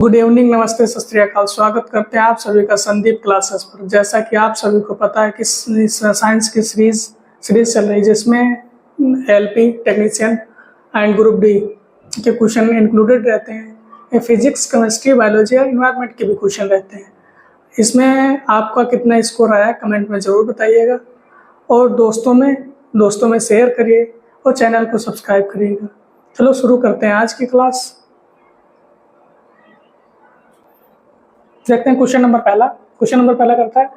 Good evening, नमस्ते, सत श्री अकाल। स्वागत करते हैं आप सभी का संदीप क्लासेस पर। जैसा कि आप सभी को पता है कि साइंस की सीरीज चल रही है जिसमें LP technician and group D के क्वेश्चन इंक्लूडेड रहते हैं। फिजिक्स, केमिस्ट्री, बायोलॉजी और इन्वायरमेंट के भी क्वेश्चन रहते हैं। इसमें आपका कितना स्कोर आया कमेंट में ज़रूर बताइएगा और दोस्तों में शेयर करिए और चैनल को सब्सक्राइब करिएगा। चलो शुरू करते हैं आज की क्लास। देखते हैं क्वेश्चन नंबर पहला करता है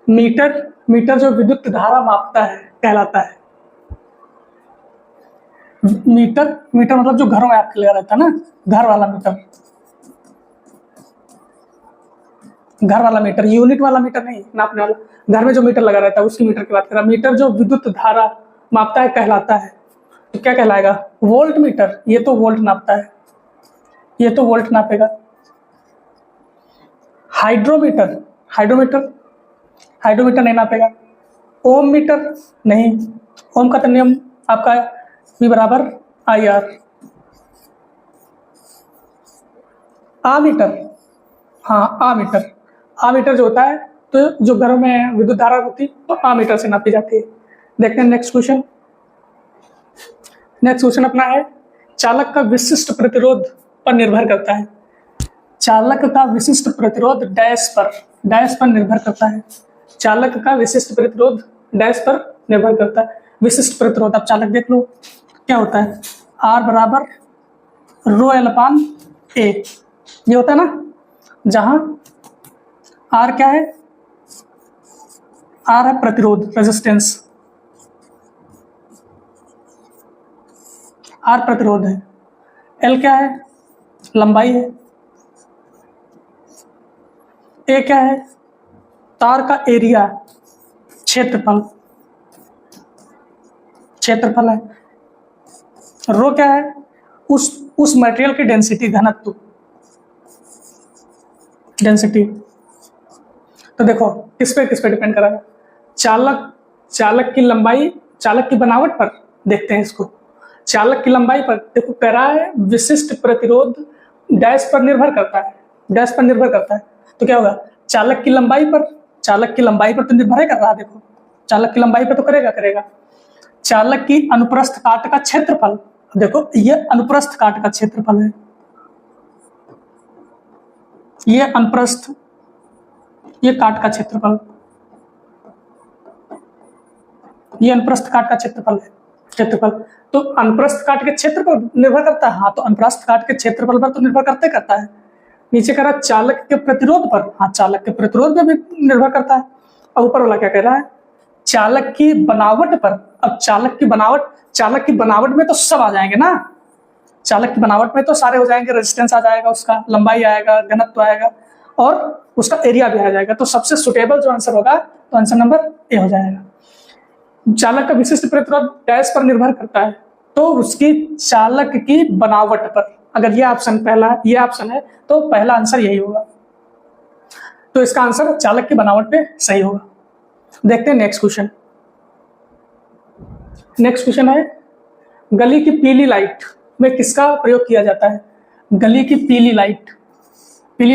मीटर जो विद्युत धारा मापता है कहलाता है। मीटर मतलब जो घरों में आपके लगा रहता है ना, घर वाला मीटर, यूनिट वाला मीटर नहीं, नापने वाला। घर में जो मीटर लगा रहता है उसकी मीटर की बात कर रहा। मीटर जो विद्युत धारा मापता है कहलाता है, तो क्या कहलाएगा? Volt meter. ये तो वोल्ट नापता है, ये तो वोल्ट नापेगा। हाइड्रोमीटर नहीं नापेगा। ओम मीटर नहीं, ओम का तो नियम आपका V बराबर IR। आमीटर, हाँ आमीटर जो होता है, तो जो घरों में विद्युत धारा होती है तो आमीटर से नापी जाती है। देखते हैं नेक्स्ट क्वेश्चन अपना है चालक का विशिष्ट प्रतिरोध पर निर्भर करता है। चालक का विशिष्ट प्रतिरोध डैश पर निर्भर करता है। चालक का विशिष्ट प्रतिरोध डैश पर निर्भर करता है। विशिष्ट प्रतिरोध आप चालक देख लो क्या होता है, R बराबर ρL/A। ये होता है ना, जहां R क्या है? R है प्रतिरोध, रेजिस्टेंस। R प्रतिरोध है, L क्या है? लंबाई है। A क्या है? तार का एरिया, क्षेत्रफल है। रो क्या है? उस मटेरियल की डेंसिटी, घनत्व, डेंसिटी। तो देखो किस पे डिपेंड करेगा? चालक की लंबाई, चालक की बनावट पर देखते हैं इसको। चालक की लंबाई पर देखो, कह रहा है विशिष्ट प्रतिरोध डैश पर निर्भर करता है। तो क्या होगा? चालक की लंबाई पर तो निर्भर कर रहा है। देखो चालक की लंबाई पर तो करेगा। चालक की अनुप्रस्थ काट का क्षेत्रफल, देखो ये अनुप्रस्थ काट का क्षेत्रफल है। ये अनुप्रस्थ, ये काट का क्षेत्रफल, ये अनुप्रस्थ काट का क्षेत्रफल। तो अनुप्रस्थ काट के क्षेत्र पर निर्भर करता है। हाँ, तो अनुप्रस्थ काट के क्षेत्रफल पर तो निर्भर करता है। नीचे कह रहा है चालक के प्रतिरोध पर। हाँ, चालक के प्रतिरोध पर भी निर्भर करता है। और ऊपर वाला क्या कह रहा है? चालक की बनावट पर। अब चालक की बनावट में तो सब आ जाएंगे ना। चालक की बनावट में तो सारे हो जाएंगे। रेजिस्टेंस आ जाएगा, उसका लंबाई आएगा, घनत्व आएगा और उसका एरिया भी आ जाएगा। तो सबसे सुटेबल जो आंसर होगा तो आंसर नंबर ए हो जाएगा। चालक का विशिष्ट प्रतिरोध डैश पर निर्भर करता है, तो उसकी चालक की बनावट पर। अगर ये ऑप्शन है तो पहला आंसर यही होगा। तो इसका आंसर चालक की बनावट पे सही होगा। देखते हैं नेक्स्ट क्वेश्चन है गली की पीली लाइट में किसका प्रयोग किया जाता है? गली की पीली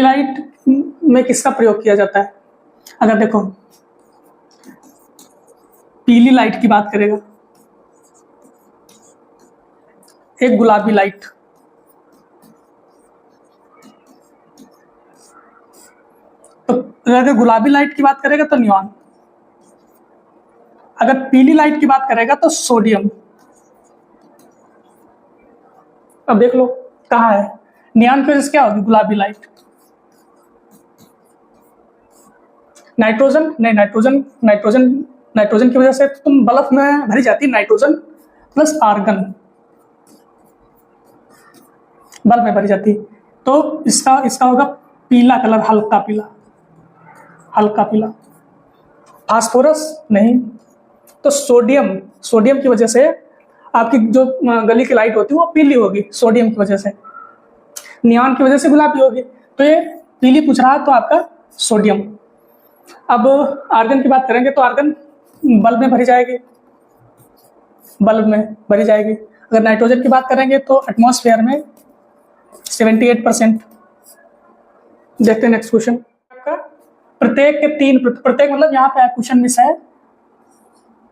लाइट में किसका प्रयोग किया जाता है? अगर देखो पीली लाइट की बात करेगा, एक गुलाबी लाइट, तो अगर गुलाबी लाइट की बात करेगा तो नियॉन। अगर पीली लाइट की बात करेगा तो सोडियम। अब देख लो कहाँ है नियॉन की वजह से क्या होगी? गुलाबी लाइट। नाइट्रोजन की वजह से तुम बल्ब में भरी जाती नाइट्रोजन प्लस आर्गन, बल्ब में भरी जाती। तो इसका होगा पीला कलर, हल्का पीला। फास्फोरस नहीं, तो सोडियम की वजह से आपकी जो गली की लाइट होती है वो पीली होगी, सोडियम की वजह से। नियॉन की वजह से गुलाबी होगी। तो ये पीली पूछ रहा है तो आपका सोडियम। अब आर्गन की बात करेंगे तो आर्गन बल्ब में भरी जाएगी। अगर नाइट्रोजन की बात करेंगे तो एटमॉस्फेयर में 78%, देखते हैं नेक्स्ट क्वेश्चन आपका। प्रत्येक के 3 प्रत्येक मतलब यहाँ पे क्वेश्चन मिस है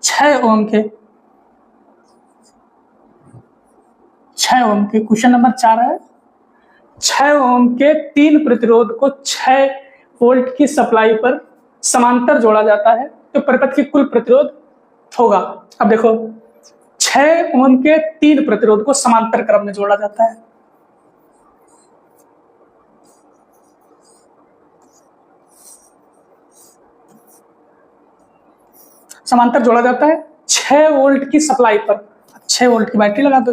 6 ओम के, 6 ओम के क्वेश्चन नंबर 4 है। 6 ओम के 3 प्रतिरोध को 6 वोल्ट की सप्लाई पर समांतर जोड़ा जाता है तो परिपथ की कुल प्रतिरोध होगा। अब देखो 6 ओम के 3 प्रतिरोध को समांतर क्रम में जोड़ा जाता है, समांतर जोड़ा जाता है 6 वोल्ट की सप्लाई पर। 6 वोल्ट की बैटरी लगा दो,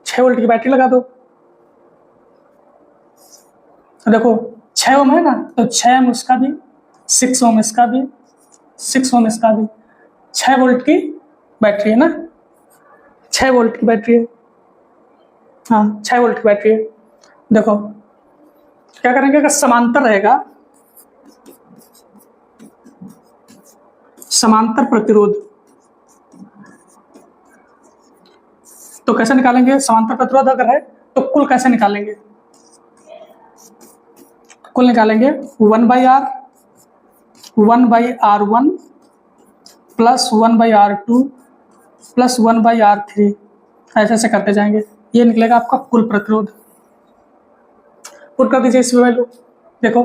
6 वोल्ट की बैटरी लगा दो। देखो 6 ओम है ना, तो 6 ओम उसका भी, 6 ओम इसका भी, 6 ओम इसका भी, 6 वोल्ट की बैटरी है ना, 6 वोल्ट की बैटरी है। हाँ 6 वोल्ट की बैटरी है। देखो क्या करेंगे, अगर समांतर रहेगा, समांतर प्रतिरोध, तो कैसे निकालेंगे? समांतर प्रतिरोध अगर है तो कुल कैसे निकालेंगे? कुल निकालेंगे 1/R, 1/R1 plus 1/R2 plus 1/R3, ऐसे ऐसे करते जाएंगे, ये निकलेगा आपका कुल प्रतिरोध। पुट कर दीजिए इसमें वैल्यू। देखो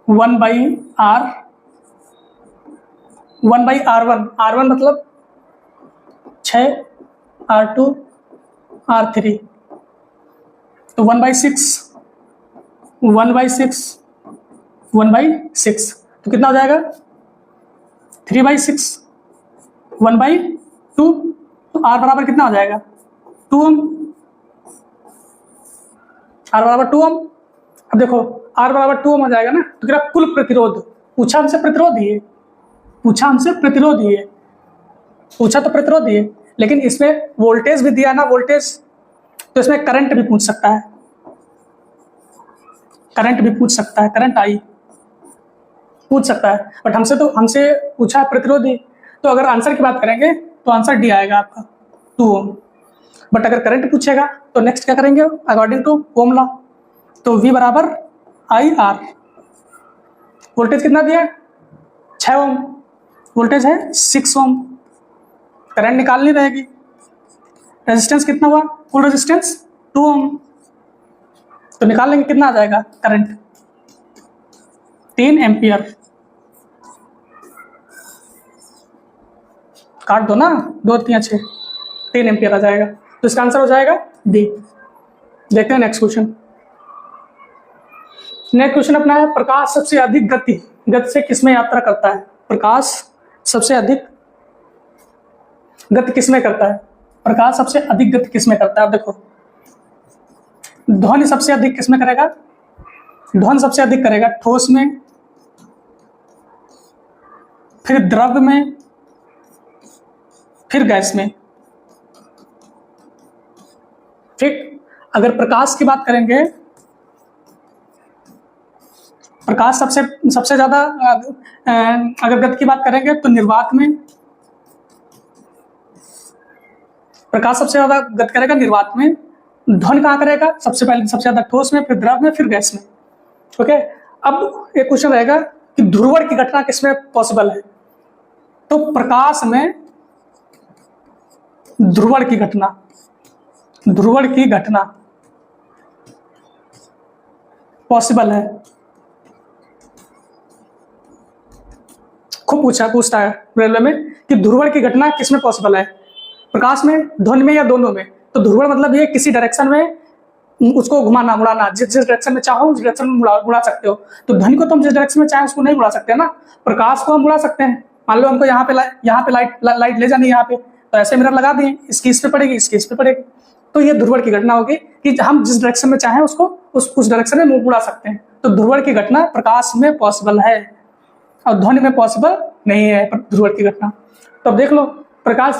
1/R, 1/R1, R1 मतलब 6, R2, R3, तो 1/6, 1/6, 1/6, तो कितना हो जाएगा? 3/6, 1/2, तो R बराबर कितना हो जाएगा? 2 ओम, R बराबर 2 ओम। अब देखो R बराबर 2 ओम हो जाएगा ना, तो क्या कुल प्रतिरोध, पूछा हमसे प्रतिरोध ही है, पूछा हमसे प्रतिरोध ही है, पूछा तो प्रतिरोध ही है, लेकिन इसमें वोल्टेज भी दिया ना, वोल्टेज, तो इसमें करंट भी पूछ सकता है, करंट भी पूछ सकता है, करंट आई पूछ सकता है, बट हमसे पूछा है प्रतिरोधी, तो अगर आंसर की बात करेंगे तो आंसर डी आएगा आपका 2 ओम। बट अगर करंट पूछेगा तो नेक्स्ट क्या करेंगे अकॉर्डिंग टू ओम लॉ, तो V बराबर IR। वोल्टेज कितना दिया है? 6 ओम, वोल्टेज है 6 ओम, करंट निकालनी रहेगी, रेजिस्टेंस कितना हुआ? कुल रेजिस्टेंस 2 ओम, तो निकाल लेंगे कितना आ जाएगा करंट? 3 एम्पियर। काट दो ना, 2 3 6, 3 एम्पियर आ जाएगा, तो इसका आंसर हो जाएगा डी। देखते हैं नेक्स्ट क्वेश्चन। नेक्स्ट क्वेश्चन अपना है, प्रकाश सबसे अधिक गति से किसमें यात्रा करता है? प्रकाश सबसे अधिक गति किसमें करता है? प्रकाश सबसे अधिक गति किसमें करता है? अब देखो ध्वनि सबसे अधिक किसमें करेगा? ध्वनि सबसे अधिक करेगा ठोस में, फिर द्रव में, फिर गैस में। ठीक, अगर प्रकाश की बात करेंगे, प्रकाश सबसे ज्यादा अगर गति की बात करेंगे तो निर्वात में, प्रकाश सबसे ज्यादा गति करेगा निर्वात में। ध्वनि कहाँ करेगा? सबसे पहले सबसे ज्यादा ठोस में, फिर द्रव में, फिर गैस में। ओके, अब एक क्वेश्चन रहेगा कि ध्रुवण की घटना किसमें पॉसिबल है? तो प्रकाश में ध्रुवण की घटना, ध्रुवण की घटना पॉसिबल है। खूब पूछता है रेलवे में कि ध्रुवण की घटना किसमें पॉसिबल है? प्रकाश में, ध्वनि में, या दोनों में? तो ध्रुवण मतलब ये किसी डायरेक्शन में उसको घुमाना, मुड़ाना, जिस डायरेक्शन में चाहो उस डायरेक्शन में मुड़ा सकते हो। तो ध्वनि को तो हम जिस डायरेक्शन में चाहे उसको नहीं मुड़ा सकते ना, प्रकाश को हम मुड़ा सकते हैं। मान लो हमको यहाँ पे लाइट ले जानी है यहाँ पे, तो ऐसे मिरर लगा दिए, इसकी इस पे पड़ेगी, इसकी इस पे पड़ेगी, तो ये ध्रुवण की घटना होगी कि हम जिस डायरेक्शन में चाहें उसको उस डायरेक्शन में मुड़ा सकते हैं। तो ध्रुवण की घटना प्रकाश में पॉसिबल है और ध्वनि में पॉसिबल नहीं है ध्रुवण की घटना। तो अब देख लो प्रकाश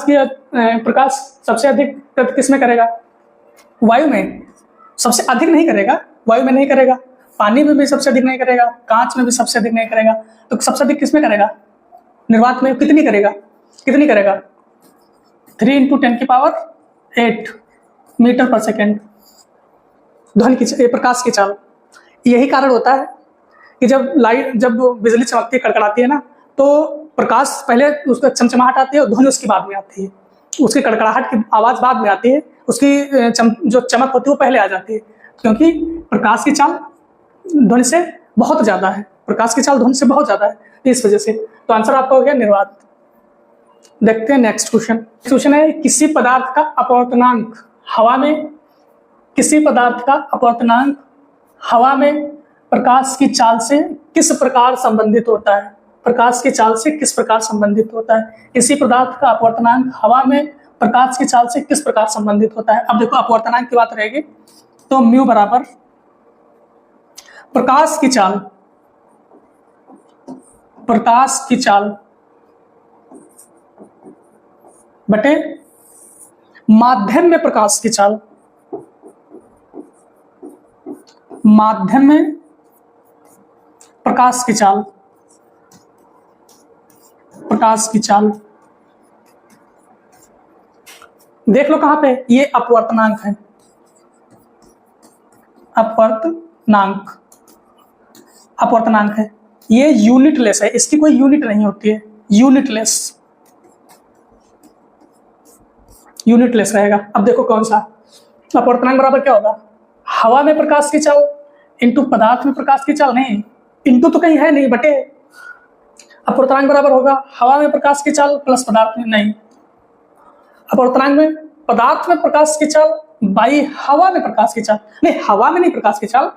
सबसे अधिक गति किसमें करेगा? वायु में सबसे अधिक नहीं करेगा, वायु में नहीं करेगा, पानी में भी सबसे अधिक नहीं करेगा, कांच में भी सबसे अधिक नहीं करेगा, तो सबसे अधिक किसमें करेगा? निर्वात में। कितनी करेगा? 3 × 10⁸ मीटर पर सेकेंड ध्वनि की प्रकाश की चाल। यही कारण होता है कि जब बिजली चमकती कड़कड़ाती है ना, तो प्रकाश पहले उसका चमचमाहट आती है और ध्वनि उसकी बाद में आती है। उसकी कड़कड़ाहट की आवाज बाद में आती है, उसकी जो चमक होती है वो पहले आ जाती है, क्योंकि प्रकाश की चाल ध्वनि से बहुत ज्यादा है। प्रकाश की चाल ध्वनि से बहुत ज्यादा है, इस वजह से। तो आंसर आपका हो गया निर्वात। देखते हैं नेक्स्ट क्वेश्चन। क्वेश्चन है किसी पदार्थ का अपवर्तनांक हवा में, किसी पदार्थ का अपवर्तनांक हवा में प्रकाश की चाल से किस प्रकार संबंधित होता है। प्रकाश की चाल से किस प्रकार संबंधित होता है। किसी पदार्थ का अपवर्तनांक हवा में प्रकाश की चाल से किस प्रकार संबंधित होता है। अब देखो अपवर्तनांक की बात रहेगी तो म्यू बराबर प्रकाश की चाल, प्रकाश की चाल बटे माध्यम में प्रकाश की चाल, माध्यम में प्रकाश की चाल, प्रकाश की चाल। देख लो कहां पे, ये अपवर्तनांक है, अपवर्तनांक, अपवर्तनांक है। ये यूनिटलेस है, इसकी कोई यूनिट नहीं होती है, यूनिटलेस, यूनिटलेस रहेगा। अब देखो कौन सा अपवर्तनांक बराबर क्या होगा, हवा में प्रकाश की चाल इंटू पदार्थ में प्रकाश की चाल, नहीं इंटू तो कहीं है नहीं, बटे अपवर्तनांक बराबर होगा हवा में प्रकाश की चाल प्लस पदार्थ में, नहीं अपवर्तनांक में पदार्थ में प्रकाश की चाल बाई हवा में प्रकाश की चाल, नहीं हवा में नहीं प्रकाश की चाल,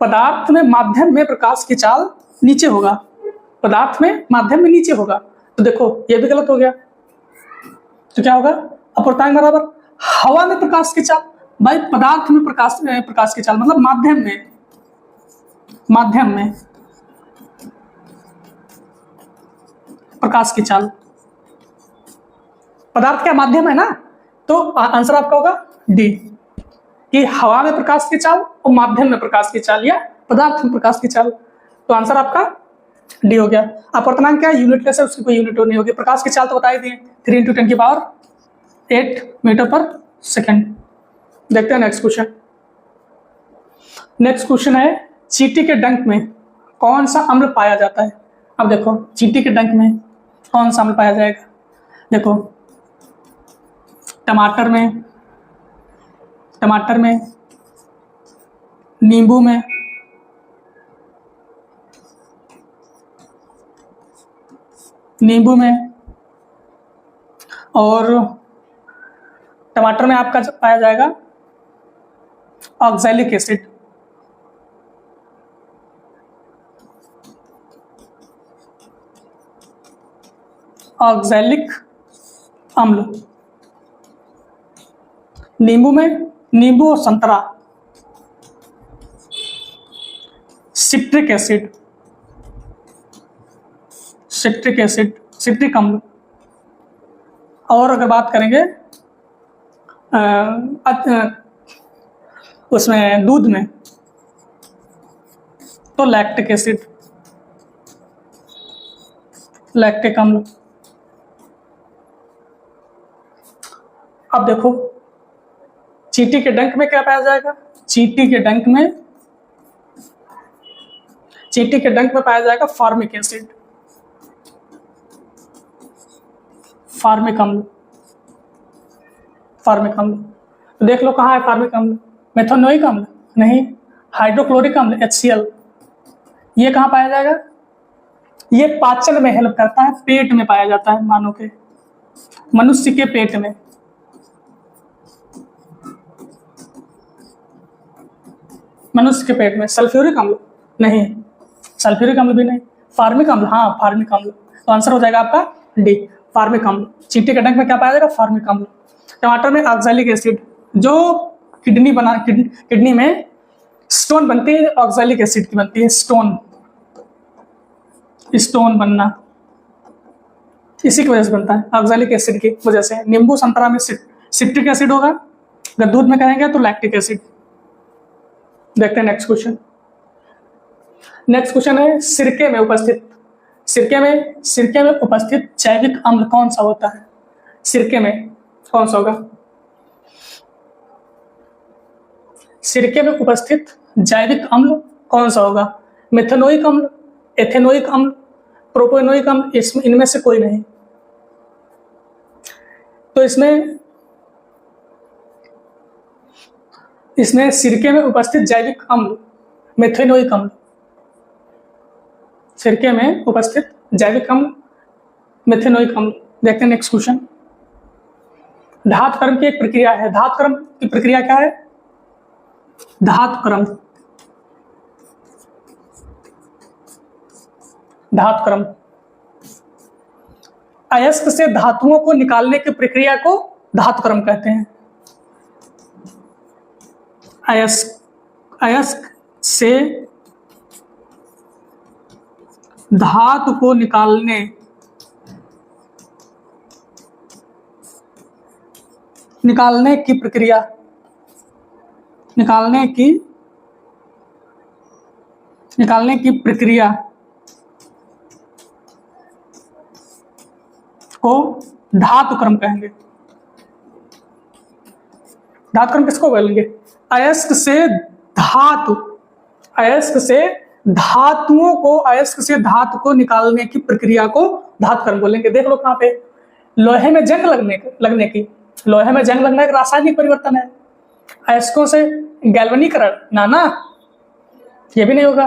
पदार्थ में माध्यम में प्रकाश की चाल नीचे होगा, पदार्थ में माध्यम में नीचे होगा। तो देखो ये भी गलत हो गया, तो क्या होगा अपवर्तनांक बराबर हवा में प्रकाश की चाल बाई पदार्थ में प्रकाश की चाल, मतलब माध्यम में, माध्यम में प्रकाश की चाल। पदार्थ क्या माध्यम है ना, तो आंसर आपका होगा डी, कि हवा में प्रकाश की चाल और माध्यम में प्रकाश की चाल या पदार्थ में प्रकाश की चाल। तो आंसर आपका डी हो गया। अपवर्तनांक क्या यूनिटलेस है, उसकी कोई यूनिट नहीं होगी। प्रकाश की चाल तो बता ही दिए 3 × 10⁸ मीटर पर सेकेंड। देखते हैं नेक्स्ट क्वेश्चन। नेक्स्ट क्वेश्चन है चींटी के डंक में कौन सा अम्ल पाया जाता है। अब देखो चींटी के डंक में कौन सा अम्ल पाया जाएगा, देखो टमाटर में, टमाटर में, नींबू में, नींबू में, और टमाटर में आपका पाया जाएगा ऑक्सैलिक एसिड, ऑक्सैलिक अम्ल। नींबू में, नींबू और संतरा citric acid, citric acid, citric अम्ल। और अगर बात करेंगे उसमें दूध में तो लैक्टिक एसिड, लैक्टिक अम्ल। अब देखो चींटी के डंक में क्या पाया जाएगा, चींटी के डंक में, चींटी के डंक में पाया जाएगा फार्मिक एसिड, फार्मिक अम्ल, फार्मिक अम्ल। तो देख लो कहाँ है फार्मिक अम्ल, मेथोनोइक अम्ल नहीं, हाइड्रोक्लोरिक अम्ल HCl। ये कहाँ पाया जाएगा, ये पाचन में हेल्प करता है, पेट में पाया जाता है, मानो के मनुष्य के पेट में। मनुष्य के पेट में। सल्फ्यूरिक अम्ल नहीं, सल्फ्यूरिक अम्ल भी नहीं, फार्मिक अम्ल, हाँ फार्मिक अम्ल। तो आंसर हो जाएगा आपका डी, फार्मिक अम्ल। चींटी के डंक में क्या पाया जाएगा, फार्मिक अम्ल। टमाटर में ऑक्सैलिक एसिड, जो किडनी में स्टोन बनती है, ऑक्सैलिक एसिड की बनती है, स्टोन, स्टोन बनना इसी की वजह से बनता है, ऑक्सैलिक एसिड की वजह से। नींबू संतरा में सिट्रिक एसिड होगा, अगर दूध में करेंगे तो लैक्टिक एसिड। देखते हैं नेक्स्ट क्वेश्चन। नेक्स्ट क्वेश्चन है सिरके में उपस्थित, सिरके में उपस्थित जैविक अम्ल कौन सा होता है। सिरके में कौन सा होगा, सिरके में उपस्थित जैविक अम्ल कौन सा होगा? मेथेनोइक अम्ल, एथेनोइक अम्ल, प्रोपेनोइक अम्ल, इनमें से कोई नहीं। तो इसमें सिरके में उपस्थित जैविक अम्ल मेथेनोइक अम्ल, सिरके में उपस्थित जैविक अम्ल मेथेनोइक अम्ल। देखते हैं नेक्स्ट क्वेश्चन। धातुकर्म की एक प्रक्रिया है, धातुकर्म की प्रक्रिया क्या है? धातुकर्म, धातुकर्म अयस्क से धातुओं को निकालने की प्रक्रिया को धातुकर्म कहते हैं। अयस्क से धातु को निकालने की प्रक्रिया, निकालने की प्रक्रिया को धातुकर्म कहेंगे। धातुकर्म किसको बोलेंगे? अयस्क से धातु को निकालने की प्रक्रिया को धातुकर्म बोलेंगे। देख लो कहां पे, लोहे में जंग लगने की, लोहे में जंग लगना एक रासायनिक परिवर्तन है। अयस्कों से गैल्वेनीकरण, ना ये भी नहीं होगा।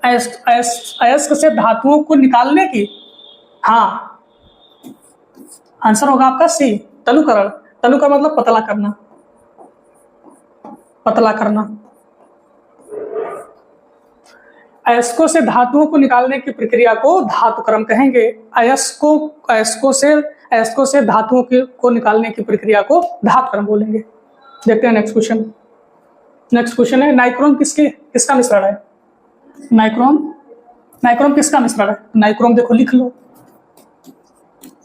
अयस्क से धातुओं को निकालने की, हाँ आंसर होगा आपका सी, तनुकरण। तनु का मतलब पतला करना, पतला करना। अयस्कों से धातुओं को निकालने की प्रक्रिया को धातुकर्म कहेंगे। अयस्कों से धातुओं को निकालने की प्रक्रिया को धातुकर्म बोलेंगे। देखते हैं नेक्स्ट क्वेश्चन। नेक्स्ट क्वेश्चन है, नाइक्रोम किसका मिश्रण है? नाइक्रोम किसका मिश्रण है? नाइक्रोम देखो, लिख लो।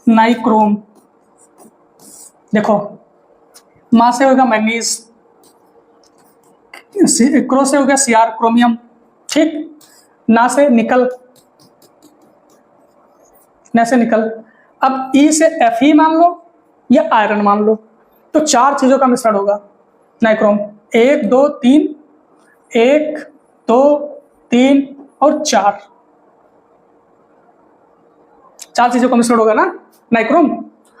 नाइक्रोम देखो, मां से होगा मैग्नीज, क्रो से हो गया सीआर, क्रोमियम, ठीक। ना से निकल, अब ई से Fe मान लो या आयरन मान लो, तो 4 चीजों का मिश्रण होगा नाइक्रोम। 1 2 3, 1 2 3 और 4 चीजों का मिश्रण होगा ना नाइक्रोम।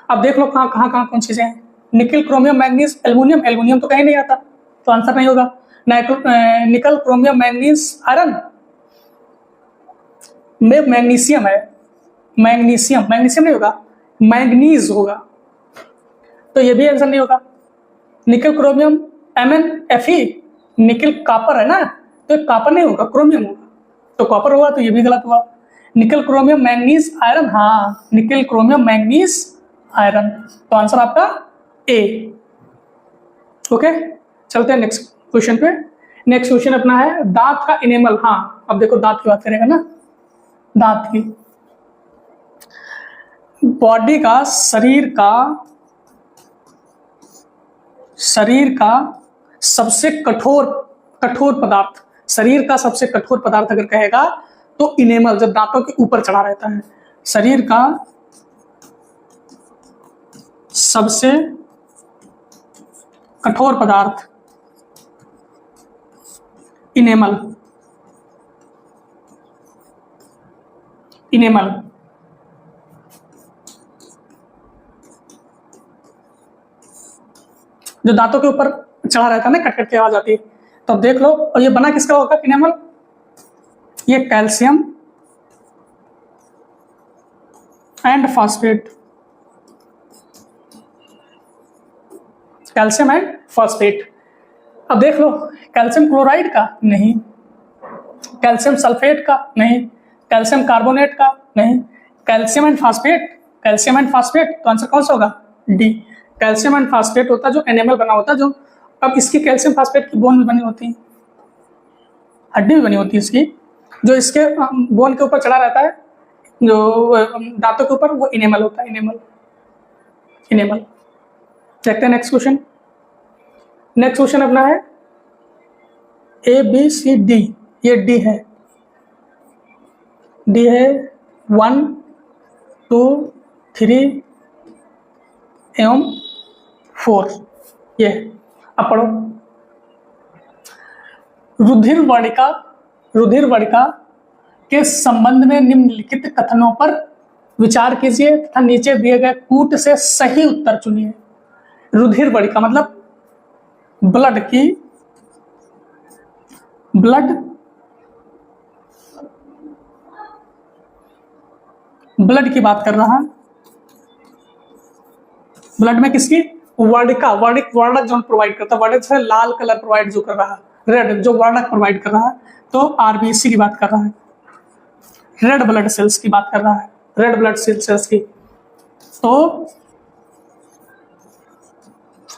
अब देख लो कहाँ कौन चीजें हैं। निकल, क्रोमियम, मैग्नीज, एल्युमिनियम। एल्युमिनियम तो कहीं नहीं आता, तो आंसर नहीं होगा। निकल, क्रोमियम, मैग्नीज, आयरन में मैग्नीशियम है। मैग्नीशियम नहीं होगा, मैग्नीज होगा, तो ये भी आंसर नहीं होगा। निकल, क्रोमियम, MnFe, निकल कापर है ना, तो कापर नहीं होगा, क्रोमियम होगा, तो कॉपर होगा, तो ये भी गलत हुआ। निकल, क्रोमियम, मैग्नीज, आयरन, हाँ निकल, क्रोमियम, मैग्नीज, आयरन, तो आंसर आपका ए। ओके, चलते हैं नेक्स्ट क्वेश्चन पे। नेक्स्ट क्वेश्चन अपना है दांत का इनेमल। हाँ, अब देखो दांत की बात करेगा ना, दांत की, बॉडी का, शरीर का सबसे कठोर पदार्थ, शरीर का सबसे कठोर पदार्थ अगर कहेगा तो इनेमल, जब दांतों के ऊपर चढ़ा रहता है, शरीर का सबसे कठोर पदार्थ इनेमल। जो दांतों के ऊपर चढ़ा रहता है ना, कट के आवाज आती है, तो अब देख लो, और ये बना किसका होगा इनेमल? ये calcium and phosphate, calcium and phosphate. अब देख लो, कैल्शियम क्लोराइड का नहीं, कैल्शियम सल्फेट का नहीं, कैल्शियम कार्बोनेट का नहीं, कैल्शियम एंड फॉस्फेट, तो आंसर कौन सा होगा? डी, कैल्शियम एंड फॉस्फेट होता है जो एनेमल बना होता है, जो अब इसकी कैल्शियम फॉस्फेट की बोन भी बनी होती है, हड्डी भी बनी होती है इसकी, जो इसके बोन के ऊपर चढ़ा रहता है, जो दांतों के ऊपर, वो इनेमल होता है, इनेमल। देखते हैं नेक्स्ट क्वेश्चन। नेक्स्ट क्वेश्चन अपना है ABCD, ये डी है, 1 2 3 एवं 4, ये अब पढ़ो। रुधिर वर्णिका के संबंध में निम्नलिखित कथनों पर विचार कीजिए तथा नीचे दिए गए कूट से सही उत्तर चुनिए। रुधिर वर्णिका मतलब ब्लड की बात कर रहा है। ब्लड में किसकी? वर्णिका, वर्णक जो प्रोवाइड करता है, वर्णक से लाल कलर प्रोवाइड जो कर रहा है, रेड जो वर्णक प्रोवाइड कर रहा है, तो आरबीसी की बात कर रहा है, रेड ब्लड सेल्स की बात कर रहा है, रेड ब्लड सेल्स की। तो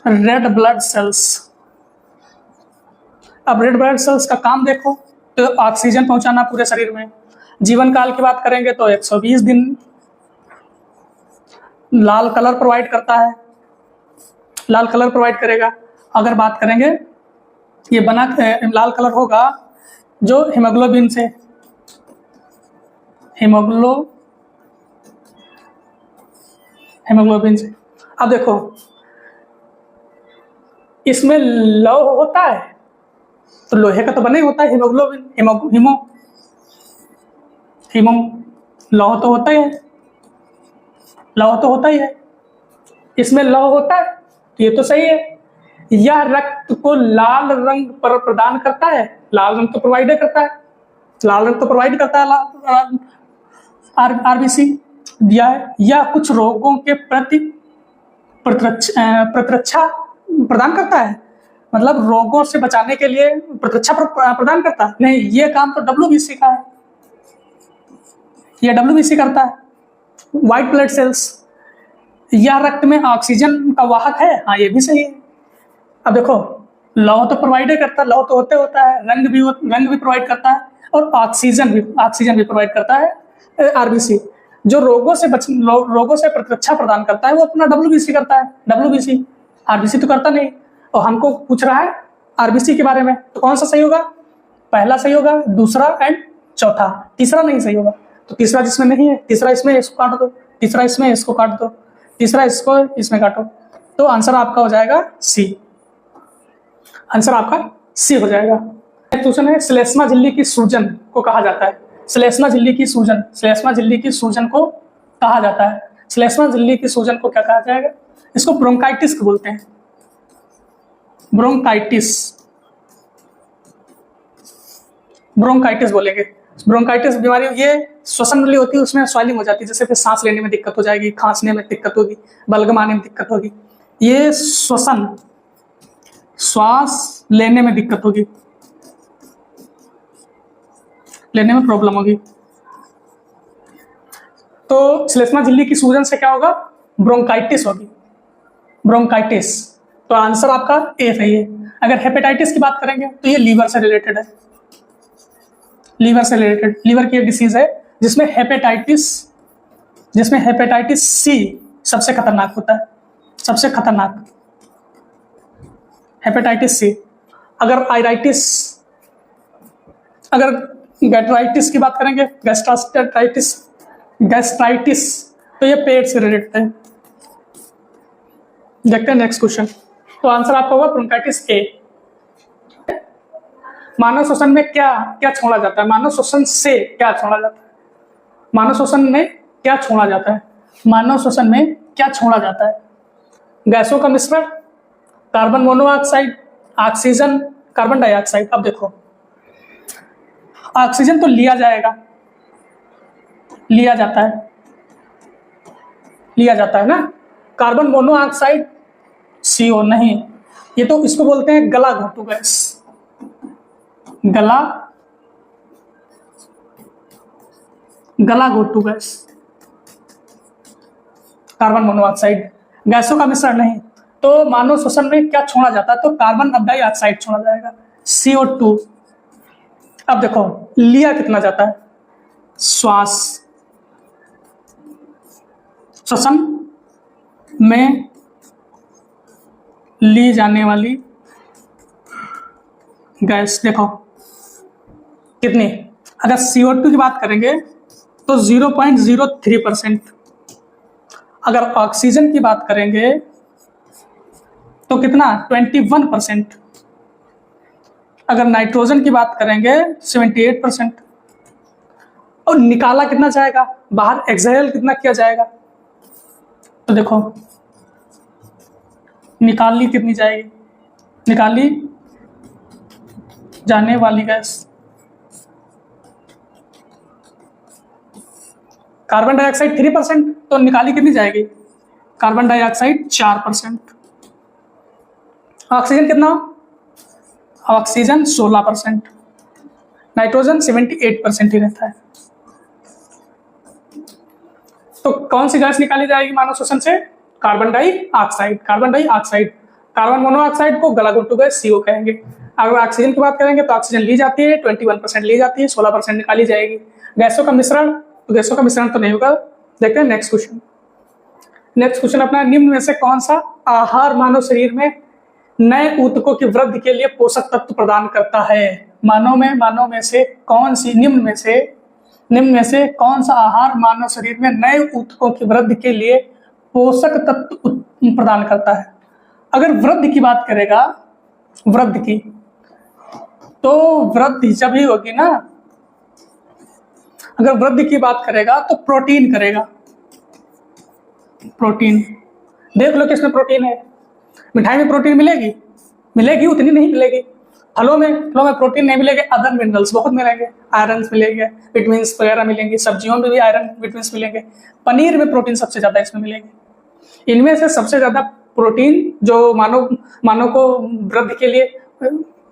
रेड ब्लड सेल्स, अब रेड ब्लड सेल्स का काम देखो, तो ऑक्सीजन पहुंचाना पूरे शरीर में। जीवन काल की बात करेंगे तो 120 दिन। लाल कलर प्रोवाइड करता है, लाल कलर प्रोवाइड करेगा। अगर बात करेंगे ये बना लाल कलर होगा जो हीमोग्लोबिन से, हीमोग्लोबिन से। अब देखो इसमें लौह होता है तो लोहे का तो बना ही होता है हीमोग्लोबिन, हीमो लौह तो होता ही है, लौह तो होता ही है, इसमें लौह होता है तो ये तो सही है। यह रक्त को लाल रंग पर प्रदान करता है, लाल रंग तो प्रोवाइड करता है, लाल रंग तो प्रोवाइड करता है आरबीसी दिया है। यह कुछ रोगों के प्रति प्रतिरक्षा प्रदान करता है, मतलब रोगों से बचाने के लिए प्रतिरक्षा प्रदान करता है। नहीं, ये काम तो डब्ल्यूबीसी का है, ये डब्ल्यूबीसी करता है। व्हाइट ब्लड सेल्स, यह रक्त में ऑक्सीजन का वाहक है, हाँ ये भी सही है। अब देखो लौह तो प्रोवाइड करता है, लौह तो होता है, रंग भी प्रोवाइड करता है, और ऑक्सीजन भी प्रोवाइड करता है आरबीसी। जो रोगों से प्रतिरक्षा प्रदान करता है वो अपना डब्ल्यूबीसी करता है, डब्ल्यूबीसी, आरबीसी तो करता नहीं। और हमको पूछ रहा है आरबीसी के बारे में, तो कौन सा सही होगा? पहला सही होगा, दूसरा एंड चौथा, तीसरा नहीं सही होगा। तो तीसरा जिसमें नहीं है, तीसरा इसमें इसको काट दो, तीसरा इसमें इसको काट दो, तीसरा इसको इसमें काटो, तो आंसर आपका हो जाएगा सी। आंसर आपका सी हो जाएगा। क्वेश्चन है श्लेष्मा झिल्ली की सूजन को कहा जाता है। श्लेष्मा झिल्ली की सूजन को कहा जाता है। श्लेष्मा झिल्ली की सूजन को क्या कहा जाएगा? इसको ब्रोंकाइटिस बोलते हैं, ब्रोंकाइटिस बोलेंगे। ब्रोंकाइटिस बीमारी ये श्वसन नली होती है, उसमें स्वेलिंग हो जाती है, जैसे फिर सांस लेने में दिक्कत हो जाएगी, खांसने में दिक्कत होगी, बलगम आने में दिक्कत होगी। ये श्वास लेने में दिक्कत होगी, लेने में प्रॉब्लम होगी। तो श्लेष्मा झिल्ली की सूजन से क्या होगा? ब्रोंकाइटिस होगी, ब्रोंकाइटिस। तो आंसर आपका ए सही है। अगर हेपेटाइटिस की बात करेंगे तो ये लीवर से रिलेटेड है, लीवर की एक डिसीज है जिसमें हेपेटाइटिस सी सबसे खतरनाक होता है, सबसे खतरनाक हेपेटाइटिस सी। अगर गैस्ट्राइटिस की बात करेंगे, गैस्ट्राइटिस, तो ये पेट से रिलेटेड है। देखते हैं नेक्स्ट क्वेश्चन। तो आंसर आपका होगा ब्रोंकाइटिस ए। मानव श्वसन में क्या छोड़ा जाता है? मानव श्वसन से क्या छोड़ा जाता है? मानव श्वसन में क्या छोड़ा जाता है? मानव श्वसन में क्या छोड़ा जाता है? गैसों का मिश्रण, carbon monoxide, oxygen, carbon dioxide. अब देखो ऑक्सीजन तो लिया जाता है ना। कार्बन मोनोऑक्साइड CO नहीं, ये तो इसको बोलते हैं गला घोटू गैस, गला घोटू गैस, कार्बन मोनोऑक्साइड। गैसों का मिश्रण नहीं। तो मानव श्वसन में क्या छोड़ा जाता है? तो कार्बन डाइऑक्साइड छोड़ा जाएगा, CO2। अब देखो लिया कितना जाता है? श्वसन में ली जाने वाली गैस देखो कितनी। अगर CO2 की बात करेंगे तो 0.03%। अगर ऑक्सीजन की बात करेंगे तो कितना? 21%। अगर नाइट्रोजन की बात करेंगे 78%। और निकाला कितना जाएगा बाहर, एक्सहेल कितना किया जाएगा, तो देखो निकाली कितनी जाएगी, निकाली जाने वाली गैस कार्बन डाइऑक्साइड 3%, तो निकाली कितनी जाएगी, कार्बन डाइऑक्साइड 4%। ऑक्सीजन कितना, ऑक्सीजन 16%, नाइट्रोजन 78% ही रहता है। तो कौन सी गैस निकाली जाएगी मानव श्वसन से, carbon dioxide. Carbon dioxide, carbon monoxide को गलाघोटू गैस CO कहेंगे। अगर ऑक्सीजन की बात करेंगे तो ऑक्सीजन ली जाती है 21% ली जाती है, 16% निकाली जाएगी। गैसों का मिश्रण, तो गैसों का मिश्रण तो नहीं होगा। देखते हैं नेक्स्ट क्वेश्चन। नेक्स्ट क्वेश्चन अपना, निम्न में से कौन सा आहार मानव शरीर में नए ऊतकों की वृद्धि के लिए पोषक तत्व प्रदान करता है। मानव में से कौन सी, निम्न में से कौन सा आहार मानव शरीर में नए ऊतकों की वृद्धि के लिए पोषक तत्व प्रदान करता है। अगर वृद्धि की बात करेगा, वृद्धि की, तो वृद्धि जब ही होगी ना, अगर वृद्धि की बात करेगा तो प्रोटीन करेगा। प्रोटीन देख लो किसमें प्रोटीन है। मिठाई में प्रोटीन मिलेगी उतनी नहीं मिलेगी। फलों में प्रोटीन नहीं मिलेगा, अदर मिनरल्स बहुत मिलेंगे, आयरन मिलेंगे, विटामिन वगैरह मिलेंगे, सब्जियों में भी आयरन विटामिन मिलेंगे। पनीर में प्रोटीन सबसे ज्यादा इसमें मिलेगी। इनमें से सबसे ज्यादा प्रोटीन जो मानव को वृद्धि के लिए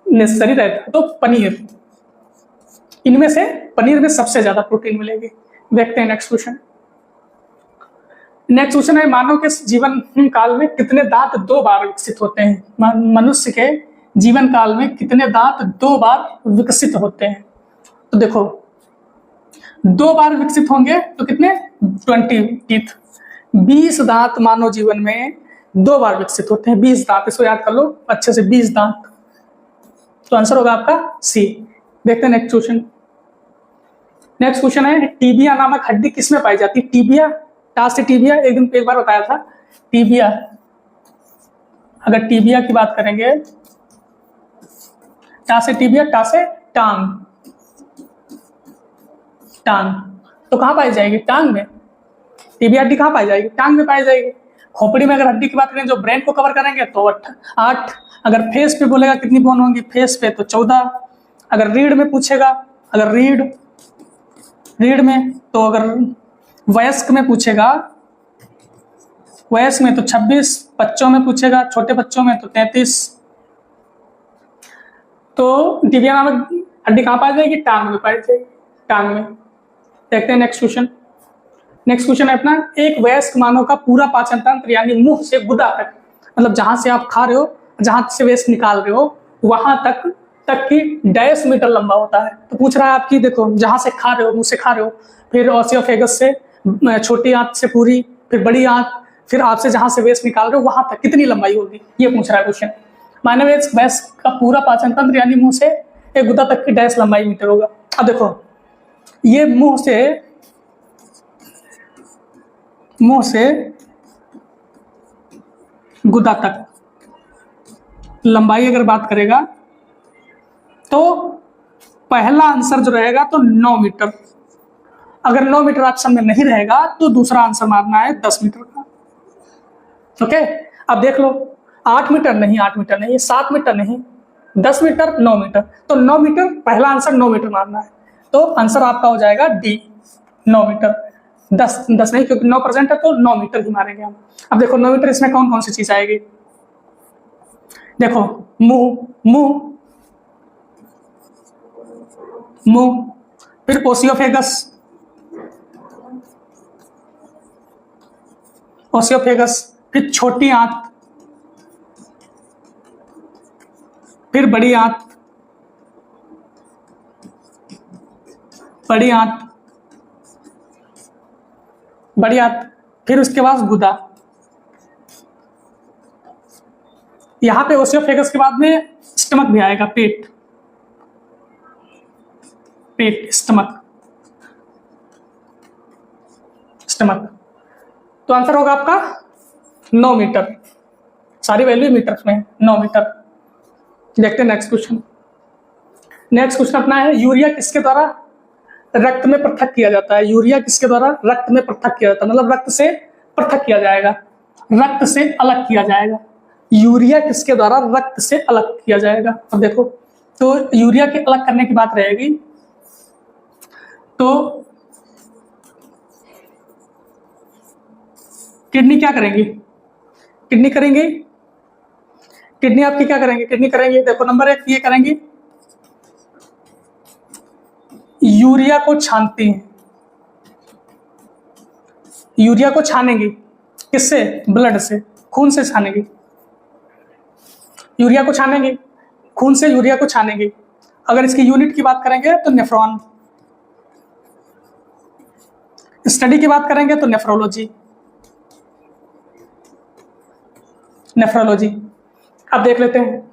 नेसेसरी रहता है तो पनीर, इनमें से पनीर में सबसे ज्यादा प्रोटीन मिलेगी। देखते हैं नेक्स्ट क्वेश्चन। नेक्स्ट क्वेश्चन है, मानव के जीवन काल में कितने दांत 2 बार विकसित होते हैं। मनुष्य के जीवन काल में कितने दांत 2 बार विकसित होते हैं। तो देखो 2 बार विकसित होंगे तो कितने, 20 टीथ, 20 दांत मानव जीवन में 2 बार विकसित होते हैं। 20 दांत, इसको याद कर लो अच्छे से, 20 दांत। तो आंसर होगा आपका C। देखते हैं नेक्स्ट क्वेश्चन। नेक्स्ट क्वेश्चन है, टीबिया नामक हड्डी किसमें पाई जाती है। टीबिया, टा से टीबिया, एक बार बताया था टीबिया। अगर टीबिया की बात करेंगे, टा से टीबिया, टा से टांग, तो कहां पाई जाएगी, टांग में। टीबिया हड्डी कहां पाई जाएगी, टांग में पाई जाएगी। खोपड़ी में अगर हड्डी की बात करें जो ब्रेन को कवर करेंगे तो 8। अगर फेस पे बोलेगा कितनी बोन होंगी, फेस पे तो 14। अगर रीढ़ में पूछेगा, अगर रीढ़ में, तो अगर वयस्क में पूछेगा, वयस्क में तो 26, बच्चों में पूछेगा, छोटे बच्चों में तो 33। तो टीबिया नामक हड्डी कहां पाई जाएगी, टांग में पाई जाएगी, टांग में। देखते हैं नेक्स्ट क्वेश्चन। नेक्स्ट क्वेश्चन है अपना, एक वयस्क मानव का पूरा पाचन तंत्र यानी मुंह से गुदा तक, मतलब जहां से आप खा रहे हो, जहां से वेस्ट निकाल रहे हो, वहां तक की डैश मीटर लंबा होता है। तो पूछ रहा है आपकी, देखो जहां से खा रहे हो, मुंह से खा रहे हो, फिर ओसियोफेगस से, छोटी आंत से पूरी, फिर बड़ी आंत, फिर आपसे जहां से वेस्ट निकाल रहे हो वहां तक कितनी लंबाई होगी, ये पूछ रहा है क्वेश्चन। मानव वयस्क का पूरा पाचन तंत्र यानी मुंह से एक गुदा तक की डैश लंबाई मीटर होगा। अब देखो ये मुंह से गुदा तक लंबाई अगर बात करेगा तो पहला आंसर जो रहेगा तो 9 मीटर। अगर 9 मीटर ऑप्शन में नहीं रहेगा तो दूसरा आंसर मारना है 10 मीटर का। ओके, अब देख लो 8 मीटर नहीं, 7 मीटर नहीं, 10 मीटर, 9 मीटर। तो 9 मीटर, पहला आंसर 9 मीटर मारना है। तो आंसर आपका हो जाएगा D, 9 मीटर। 10 नहीं, क्योंकि 9% है तो 9 मीटर ही मारेंगे हम। अब देखो 9 मीटर इसमें कौन कौन सी चीज आएगी। देखो मुंह, फिर ओसियोफेगस, फिर छोटी आंत, फिर बड़ी आंत, फिर उसके बाद गुदा। यहां पे ओसियोफेगस के बाद में स्टमक भी आएगा, पेट, स्टमक। तो आंसर होगा आपका 9 मीटर। सारी वैल्यू मीटर में, 9 मीटर। देखते हैं नेक्स्ट क्वेश्चन। नेक्स्ट क्वेश्चन अपना है, यूरिया किसके द्वारा रक्त में पृथक किया जाता है? यूरिया किसके द्वारा रक्त में पृथक किया जाता है, मतलब रक्त से पृथक किया जाएगा, रक्त से अलग किया जाएगा। यूरिया किसके द्वारा रक्त से अलग किया जाएगा? अब देखो, तो यूरिया के अलग करने की बात रहेगी तो किडनी क्या करेंगी? किडनी करेंगे, किडनी आपकी क्या करेंगे? किडनी करेंगे, देखो नंबर 1 ये करेंगी, यूरिया को छानती हैं, यूरिया को छानेंगी, किससे? ब्लड से, खून से छानेंगी, यूरिया को छानेंगे, खून से यूरिया को छानेंगे। अगर इसकी यूनिट की बात करेंगे तो नेफ्रॉन, स्टडी की बात करेंगे तो नेफ्रोलॉजी, नेफ्रोलॉजी। अब देख लेते हैं,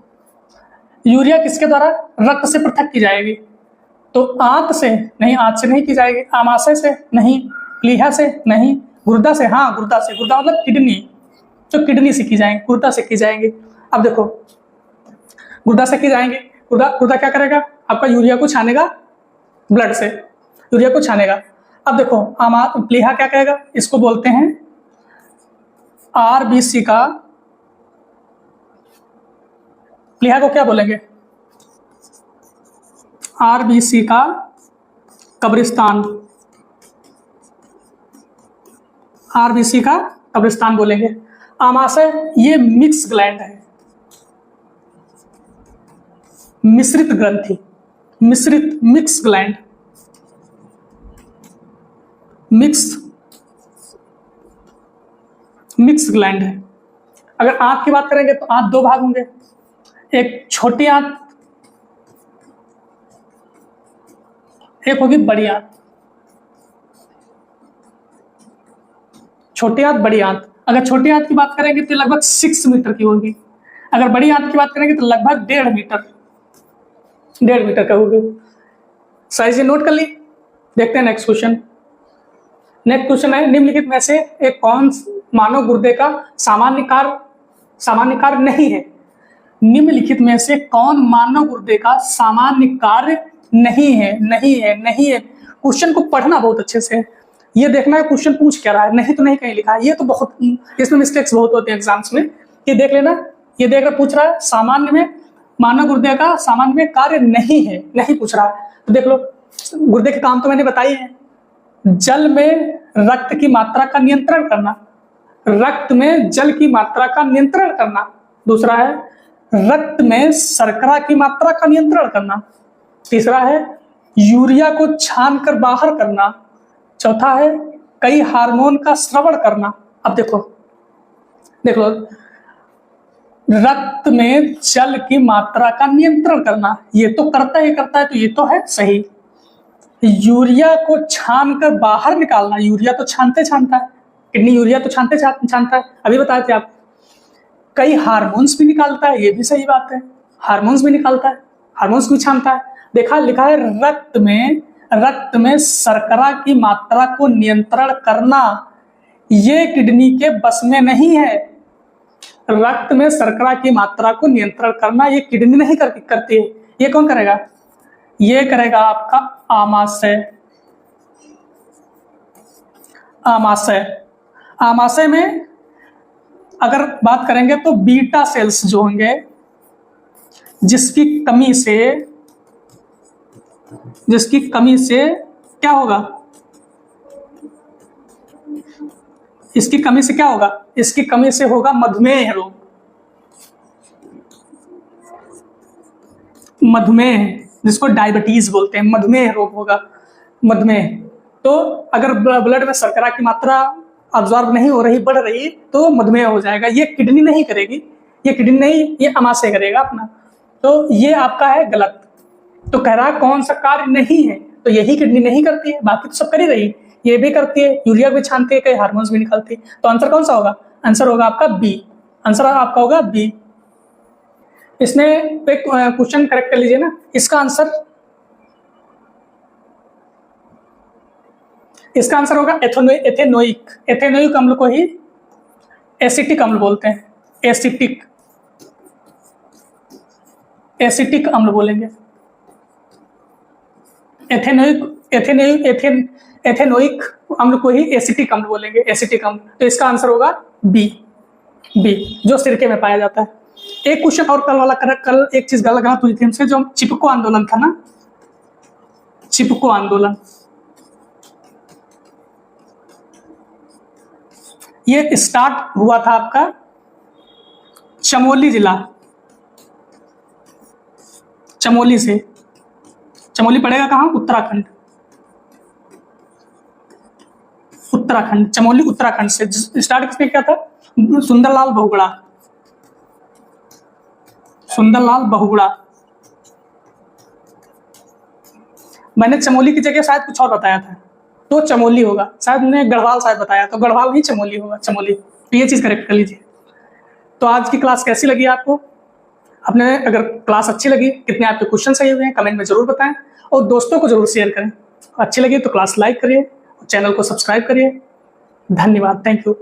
यूरिया किसके द्वारा रक्त से पृथक की जाएगी? तो आंत से नहीं, आंत से नहीं की जाएगी, आमाशय से नहीं, प्लीहा से नहीं, गुर्दा से, हाँ गुर्दा से, गुर्दा मतलब किडनी, जो किडनी से की जाएंगे, गुर्दा से की जाएंगे। अब देखो, गुर्दा से की जाएंगे, गुर्दा क्या करेगा? आपका यूरिया को छानेगा, ब्लड से यूरिया को छानेगा। अब देखो, प्लीहा क्या कहेगा? इसको बोलते हैं आरबीसी का, प्लीहा को क्या बोलेंगे? आरबीसी का कब्रिस्तान, आरबीसी का कब्रिस्तान बोलेंगे। आमाशय ये मिक्स ग्लैंड है, मिश्रित ग्रंथि, मिश्रित, मिक्स ग्लैंड, मिक्स ग्लैंड है। अगर आंत की बात करेंगे तो आंत 2 भाग होंगे, एक छोटी आंत, एक होगी बड़ी आंत। छोटी आंत, बड़ी आंत। अगर छोटी आंत की बात करेंगे तो लगभग 6 मीटर की होगी, अगर बड़ी आंत की बात करेंगे तो लगभग 1.5 मीटर, 1.5 मीटर का होगी। साइज नोट कर ली। देखते हैं नेक्स्ट क्वेश्चन। नेक्स्ट क्वेश्चन है, निम्नलिखित में से एक कौन मानव गुर्दे का सामान्य कार्य नहीं है? निम्नलिखित में से कौन मानव गुर्दे का सामान्य कार्य नहीं है? नहीं है, नहीं है। क्वेश्चन को पढ़ना बहुत अच्छे से, ये देखना है क्वेश्चन पूछ क्या रहा है, नहीं तो नहीं कहीं लिखा है। ये तो बहुत, इसमें मिस्टेक्स बहुत होते हैं एग्जाम्स में, ये देख लेना। ये देख रहा, पूछ रहा है सामान्य में मानव गुर्दे का सामान्य में कार्य नहीं है, नहीं पूछ रहा है। तो देख लो, गुर्दे के काम तो मैंने बताई है। जल में रक्त की मात्रा का नियंत्रण करना, रक्त में जल की मात्रा का नियंत्रण करना। दूसरा है रक्त में शर्करा की मात्रा का नियंत्रण करना। तीसरा है यूरिया को छान कर बाहर करना। चौथा है कई हार्मोन का स्रवण करना। अब देखो, देख लो, रक्त में जल की मात्रा का नियंत्रण करना, ये तो करता है तो ये तो है सही। यूरिया को छान कर बाहर निकालना, यूरिया तो छानता है, किडनी यूरिया तो छानता है, अभी बताए थे आप। कई हार्मोन्स भी निकालता है, ये भी सही बात है, हार्मोन्स भी निकालता है, हार्मोन्स भी छानता है। देखा, लिखा है रक्त में शर्करा की मात्रा को नियंत्रण करना, ये किडनी के बस में नहीं है। रक्त में शर्करा की मात्रा को नियंत्रण करना ये किडनी नहीं करती है। ये कौन करेगा? ये करेगा आपका आमाशय। आमाशय में अगर बात करेंगे तो बीटा सेल्स जो होंगे, जिसकी कमी से क्या होगा? इसकी कमी से क्या होगा? इसकी कमी से होगा मधुमेह रोग। मधुमेह, जिसको डायबिटीज बोलते हैं, मधुमेह रोग होगा, मधुमेह। तो अगर ब्लड में शर्करा की मात्रा अब्जॉर्ब नहीं हो रही, बढ़ रही, तो मधुमेह हो जाएगा। ये किडनी नहीं करेगी, ये किडनी नहीं, ये आमाशय करेगा अपना। तो ये आपका है गलत। तो कह रहा कौन सा कार्य नहीं है, तो यही किडनी नहीं करती है, बाकी तो सब कर ही रही। ये भी करती है, यूरिया भी छानती है, कई हार्मोन्स भी निकालती है। तो आंसर कौन सा होगा? आंसर होगा आपका बी। आंसर आपका होगा बी। इसने एक क्वेश्चन करेक्ट कर लीजिए ना, इसका आंसर होगा एथेनोइक अम्ल को ही एसिटिक अम्ल बोलते हैं। एसिटिक अम्ल बोलेंगे। एथेनोइक अम्ल को ही एसिटिक अम्ल बोलेंगे, एसिटिक अम्ल। तो इसका आंसर होगा बी, जो सिरके में पाया जाता है। एक क्वेश्चन और कल वाला कल एक चीज गलत हुई थी हमसे, जो चिपको आंदोलन था ना, चिपको आंदोलन, ये स्टार्ट हुआ था आपका चमोली जिला, चमोली से। चमोली पड़ेगा कहाँ? उत्तराखंड, उत्तराखंड, चमोली उत्तराखंड से स्टार्ट किसने किया था? सुंदरलाल बहुगुणा, सुंदरलाल बहुगुणा। मैंने चमोली की जगह शायद कुछ और बताया था, तो चमोली होगा। शायद मैंने गढ़वाल शायद बताया, तो गढ़वाल नहीं चमोली होगा, चमोली। तो ये चीज करेक्ट कर लीजिए। तो आज की क्लास कैसी लगी आपको? आपने अगर क्लास अच्छी लगी, कितने आपके क्वेश्चन सही हुए हैं कमेंट में जरूर बताएं, और दोस्तों को जरूर शेयर करें। अच्छी लगी तो क्लास लाइक करिए, चैनल को सब्सक्राइब करिए। धन्यवाद, थैंक यू।